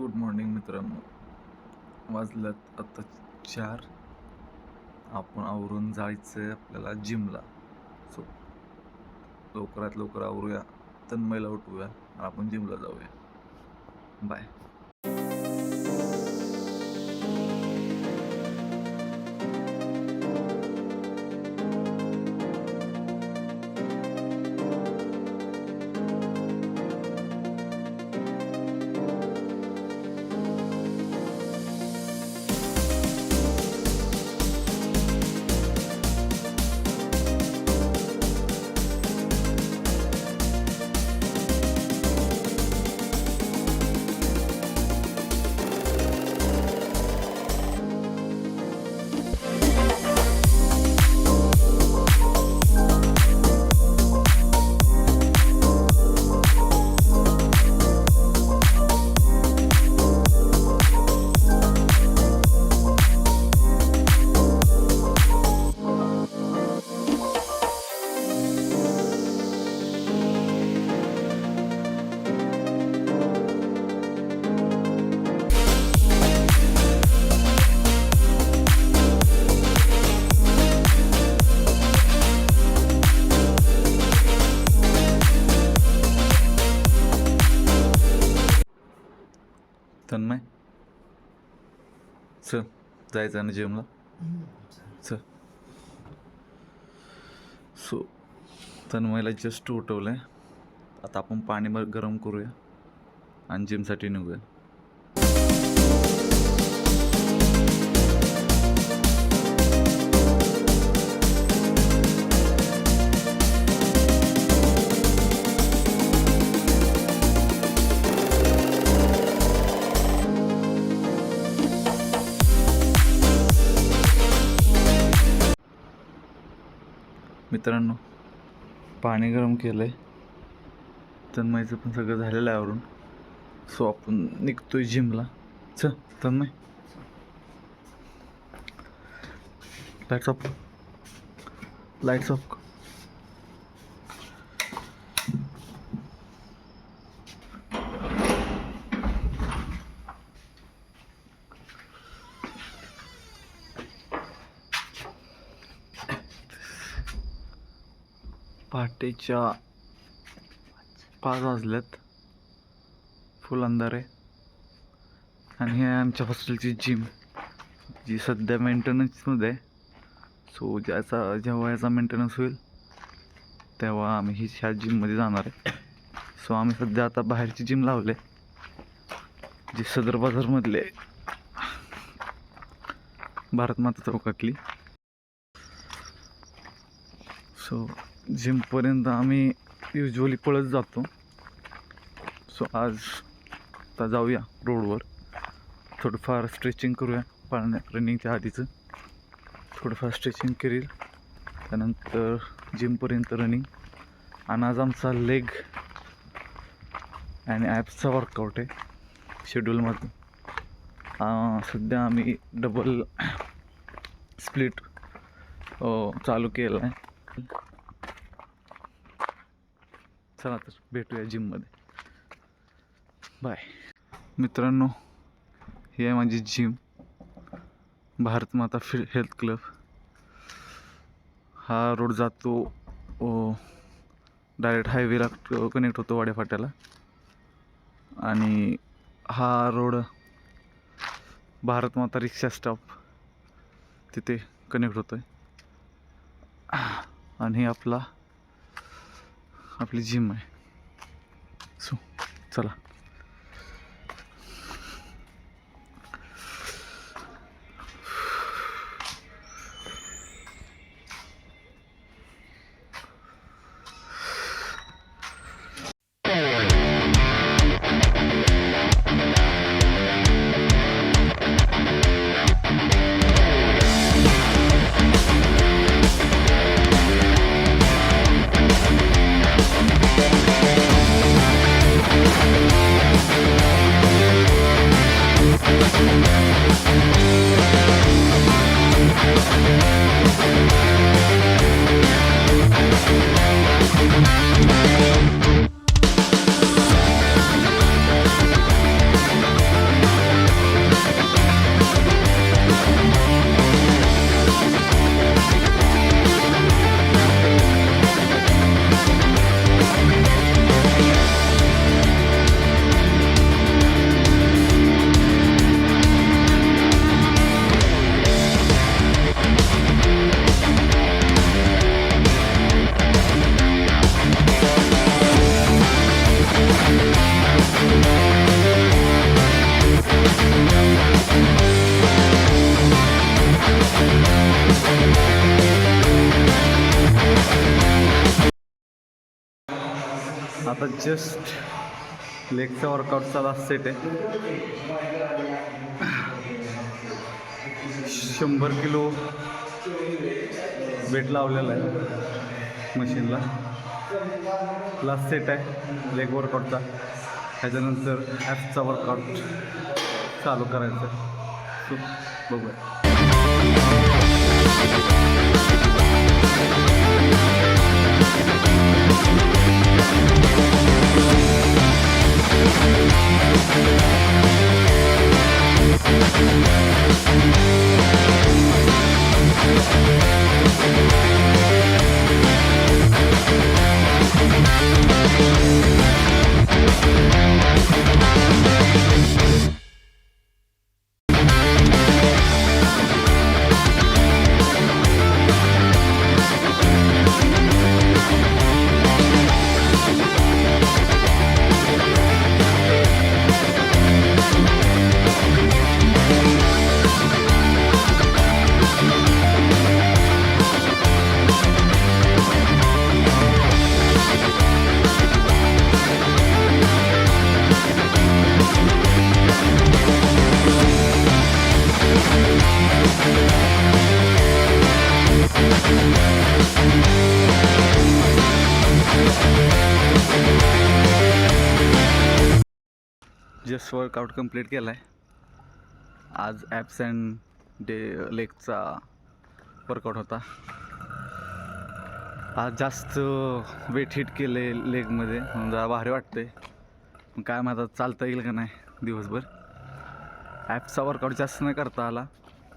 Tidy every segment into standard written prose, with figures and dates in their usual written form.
Good morning मित्रांनो. वाजल्यात आता 4. आपण आवरून जायचं आहे आपल्याला जिमला. सो लवकरात लवकर आवरूया, तन्मयला उठवूया, आपण जिमला जाऊया. बाय. तन्मय, चल जायचं ना जिमला. चल. सो तन्मयला जस्ट उठवलं आहे. आता आपण पाणी गरम करूया आणि जिमसाठी निघूया. मित्रांनो, पाणी गरम केलं आहे. तन्मयचं पण सगळं झालेलं आहे आवरून. सो आपण निघतोय जिमला. चल तन्मय, लाईट्स ऑफ. पहाटेच्या 5 वाजल्यात. फुल अंधार आहे. आणि हे आमच्या हॉस्टेलची जिम, जी सध्या मेंटेनन्समध्ये आहे. सो जेव्हा याचा मेंटेनन्स होईल तेव्हा आम्ही ह्या जिममध्ये जाणार आहे. सो आम्ही सध्या आता बाहेरची जिम लावले, जी सदर बाजारमधले भारतमाता चौकातली. सो जिमपर्यंत आम्ही युजली पळत जातो. सो आज आता जाऊया रोडवर, थोडंफार स्ट्रेचिंग करूया. रनिंगच्या आधीचं थोडंफार स्ट्रेचिंग करील, त्यानंतर जिमपर्यंत रनिंग. आणि आज आमचा लेग आणि ॲप्सचा वर्कआउट आहे शेड्यूलमध्ये. सध्या आम्ही डबल स्प्लिट चालू केलं आहे. चला तर भेटूया जिममध्ये. बाय. मित्रांनो, ही आहे माझी जिम, भारतमाता हेल्थ क्लब. हा रोड जातो डायरेक्ट हायवेला कनेक्ट होतो वाड्या फाट्याला. आणि हा रोड भारतमाता रिक्षा स्टॉप तिथे कनेक्ट होतो आहे. आणि ही आपली जिम आहे. सो चला. आता जस्ट लेगचा वर्कआउटचा लास्ट सेट आहे. 100 किलो वेट लावलेला आहे मशीनला. लास्ट सेट आहे लेग वर्कआउटचा. ह्याच्यानंतर ॲप्सचा वर्कआउट चालू करायचं. सो बघूया. जस्ट वर्कआउट कंप्लीट केला आहे. आज ॲप्स अँड लेगचा वर्कआउट होता. आज जास्त वेट हिट केले लेगमध्ये म्हणून जरा भारी वाटते. काय माझा चालता येईल का नाही दिवसभर. ॲप्सचा वर्कआउट जास्त नाही करता आला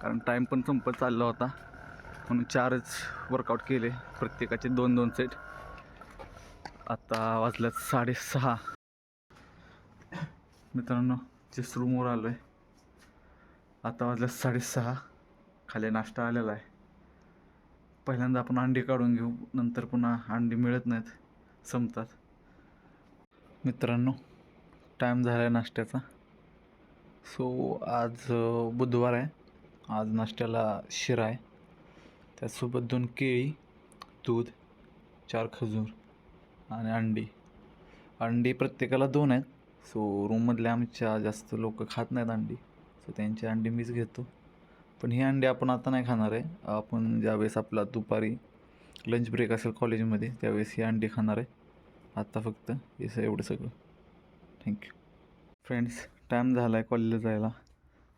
कारण टाईम पण संपत चालला होता म्हणून 4च वर्कआउट केले, प्रत्येकाचे 2-2 सेट. आता वाजल्यात 6:30. मित्रांनो जस्ट रूमवर आलो आहे. आता वाजल्यात 6:30. खाली नाश्ता आलेला आहे. पहिल्यांदा आपण अंडी काढून घेऊ, नंतर पुन्हा अंडी मिळत नाहीत, संपतात. मित्रांनो टाईम झाला आहे नाश्त्याचा. सो आज बुधवार आहे. आज नाश्त्याला शिरा आहे, त्यासोबत 2 केळी, दूध, 4 खजूर आणि अंडी प्रत्येकाला 2 आहेत. सो रूममधले आमच्या जास्त लोक खात नाहीत अंडी, सो त्यांची अंडी मीच घेतो. पण ही अंडी आपण आता नाही खाणार आहे. आपण ज्यावेळेस आपला दुपारी लंच ब्रेक असेल कॉलेजमध्ये त्यावेळेस ही अंडी खाणार आहे. आत्ता फक्त हे एवढं सगळं. थँक्यू. फ्रेंड्स टाईम झाला आहे कॉलेजला जायला.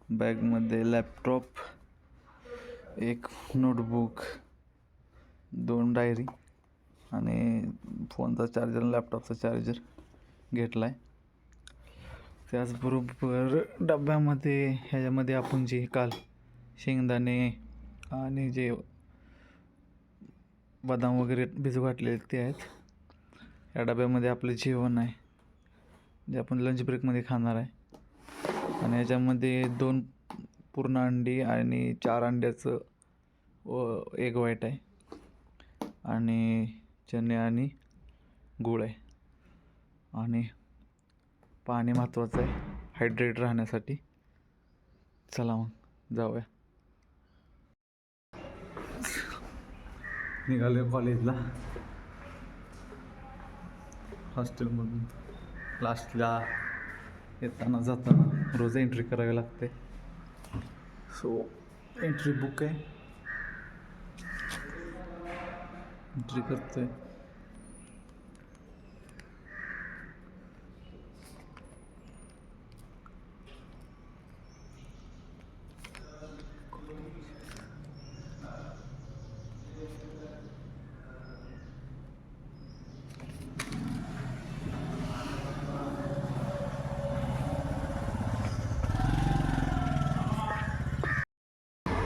बॅगमध्ये लॅपटॉप, 1 नोटबुक, 2 डायरी आणि फोनचा चार्जर आणि लॅपटॉपचा चार्जर घेतला आहे. त्याचबरोबर डब्यामध्ये ह्याच्यामध्ये आपण जे काल शेंगदाणे आणि जे बदाम वगैरे भिजू घातलेले ते आहेत. या डब्यामध्ये आपलं जेवण आहे जे आपण लंच ब्रेकमध्ये खाणार आहे. आणि याच्यामध्ये 2 पूर्ण अंडी आणि 4 अंड्याचं एग व्हाईट आहे आणि चणे आणि गूळ आहे. आणि पाणी महत्त्वाचं आहे हायड्रेट राहण्यासाठी. चला मग जाऊया. निघालो कॉलेजला. हॉस्टेलमधून लास्टला येताना जाताना रोज एंट्री करावी लागते. सो एंट्री बुक आहे, एंट्री करतोय.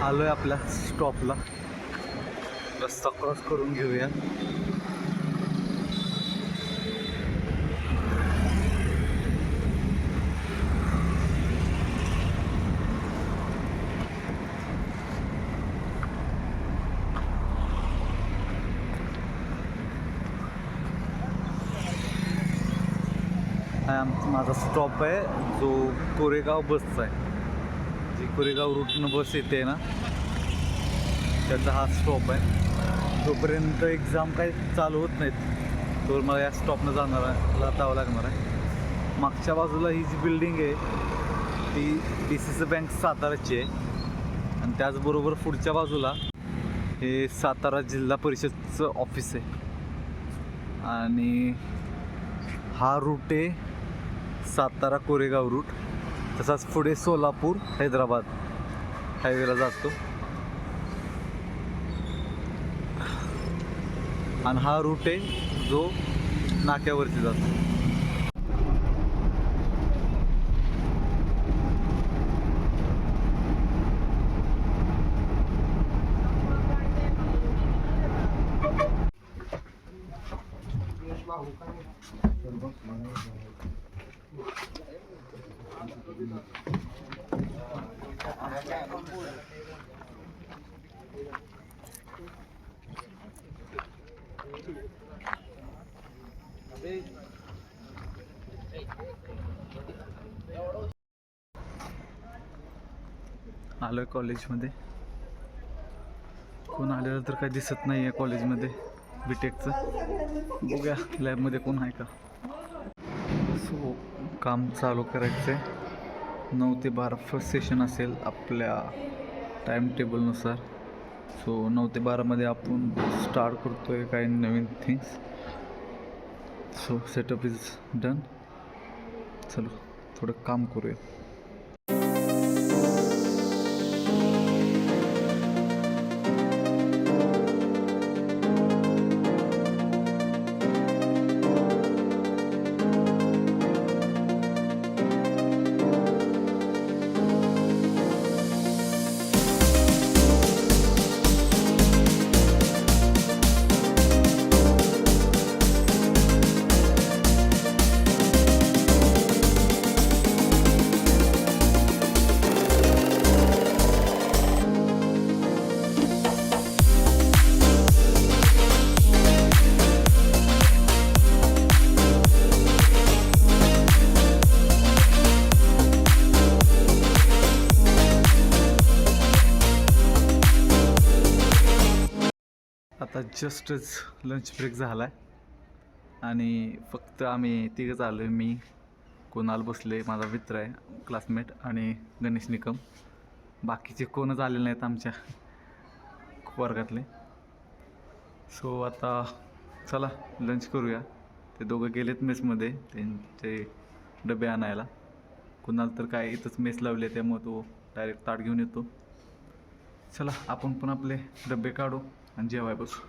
आलो आहे आपल्या स्टॉपला. रस्ता क्रॉस करून घेऊया. हा माझा स्टॉप आहे जो कोरेगाव बसचा आहे. जी कोरेगाव रूटनं बस येते ना त्याचा हा स्टॉप आहे. तोपर्यंत एक्झाम काही चालू होत नाहीत तर मला या स्टॉपनं जावं लागणार आहे. मागच्या बाजूला ही जी बिल्डिंग आहे ती DCC बँक साताराची आहे आणि त्याचबरोबर पुढच्या बाजूला हे सातारा जिल्हा परिषदचं ऑफिस आहे. आणि हा रूट आहे सातारा कोरेगाव रूट. तसाच पुढे सोलापूर हैदराबाद हायवेला जातो आणि हा रूट आहे जो नाक्यावरती जातो. आलोय कॉलेजमध्ये. कोण आलेलं तर काही दिसत नाही आहे कॉलेजमध्ये बीटेकचं. बघूया लॅबमध्ये कोण आहे का. सो काम चालू करायचं आहे. 9 ते 12 फर्स्ट सेशन असेल आपल्या टाईम टेबलनुसार. सो 9 ते 12मध्ये आपण स्टार्ट करतो आहे काही नवीन things. So setup is done. चलो थोडं काम करूया. आता जस्टच लंच ब्रेक झाला आहे आणि फक्त आम्ही तिघंच आलो आहे. मी, कुणाल बसले, माझा मित्र आहे क्लासमेट, आणि गणेश निकम. बाकीचे कोणच आलेले नाहीत आमच्या वर्गातले. सो आता चला लंच करूया. ते दोघं गेलेत मेसमध्ये त्यांचे डबे आणायला. कुणाल तर काय इथंच मेस लावले त्यामुळे तो डायरेक्ट ताट घेऊन येतो. चला आपण पण आपले डबे काढू आणि जेवाय बसू.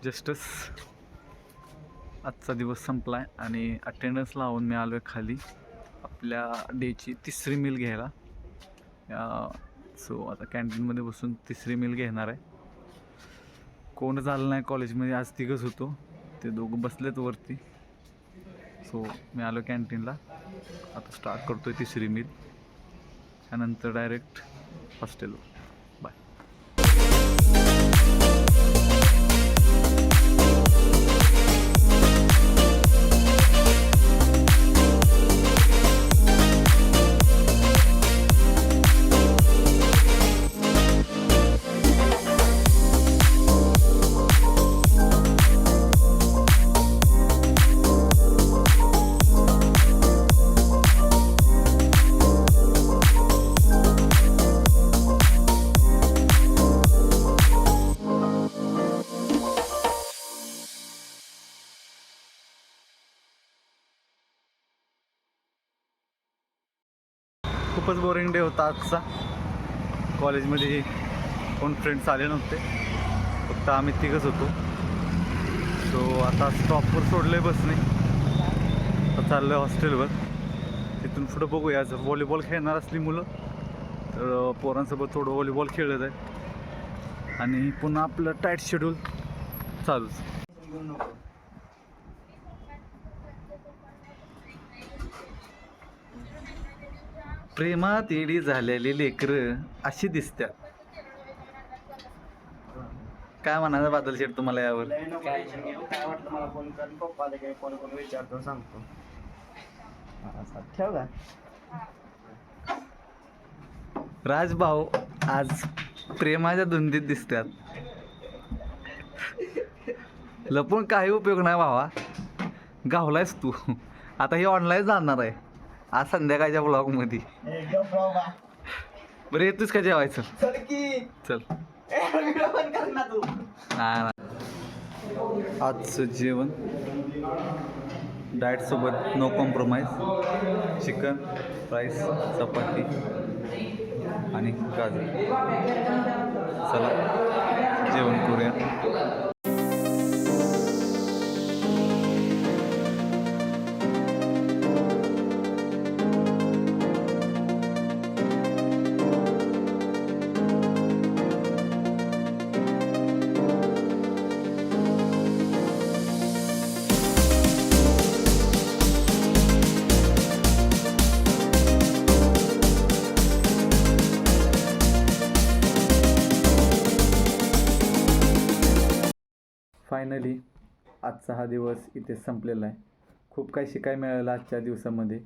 जस्टच आजचा दिवस संपला आहे आणि अटेंडन्स लावून मी आलो आहे खाली आपल्या डेची तिसरी मील घ्यायला. सो आता कॅन्टीनमध्ये बसून तिसरी मील घेणार आहे. कोण झालं नाही कॉलेजमध्ये, आज तिघंच होतो. ते दोघं बसलेत वरती. सो मी आलो कॅन्टीनला. आता स्टार्ट करतो आहे तिसरी मील. त्यानंतर डायरेक्ट हॉस्टेलवर. बाय. खूपच बोरिंग डे होता आजचा. कॉलेजमध्ये कोण फ्रेंड्स आले नव्हते, फक्त आम्ही तिघंच होतो. सो आता स्टॉपवर सोडलं आहे बसने. आता चाललं आहे हॉस्टेलवर. तिथून पुढं बघूया. जर व्हॉलीबॉल खेळणार असली मुलं तर पोरांसोबत थोडं व्हॉलीबॉल खेळत आहे आणि पुन्हा आपलं टाईट शेड्यूल चालूच. प्रेमात येडी झालेली लेकरं अशी दिसतात. काय म्हणायचं बादल शेठ तुम्हाला यावर? काय वाटलं मला फोन कर, पप्पा आले काय फोन करून विचारतो, सांगतो. ठेव का राजभाऊ आज प्रेमाच्या धुंदीत दिसतात. लपून काही उपयोग नाही भावा, गावलायस तू. आता हे ऑनलाईन जाणार आहे आज संध्याकाळच्या ब्लॉगमध्ये. एकदम बाबा. बरं येतोस का जेवायचं? चल की चल. व्हिडिओ पण कर ना तू. आजचं जेवण डाएटसोबत नो कॉम्प्रोमाइज. चिकन, राईस, चपाती आणि गाजर. चला जेवण करूया. फायनली आजचा हा दिवस इथे संपलेला आहे. खूप काही शिकायला मिळालं आजच्या दिवसामध्ये.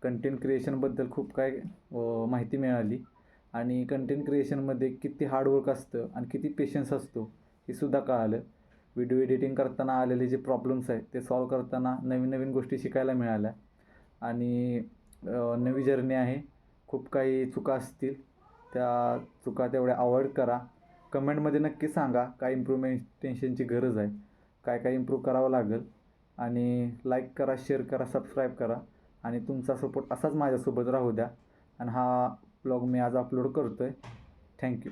कंटेंट क्रिएशनबद्दल खूप काय माहिती मिळाली आणि कंटेंट क्रिएशनमध्ये किती हार्डवर्क असतं आणि किती पेशन्स असतो हे सुद्धा कळालं. व्हिडिओ एडिटिंग करताना आलेले जे प्रॉब्लेम्स आहेत ते सॉल्व करताना नवीन नवीन गोष्टी शिकायला मिळाल्या आणि नवी जर्नी आहे. खूप काही चुका असतील, त्या चुका तेवढ्या अवॉइड करा. कमेंटमध्ये नक्की सांगा काय इम्प्रूव्हमेंटेशनची गरज आहे, काय काय इम्प्रूव्ह करावं लागेल. आणि लाईक करा, शेअर करा, सबस्क्राईब करा आणि तुमचा सपोर्ट असाच माझ्यासोबत राहू द्या. आणि हा ब्लॉग मी आज अपलोड करतो आहे. थँक्यू.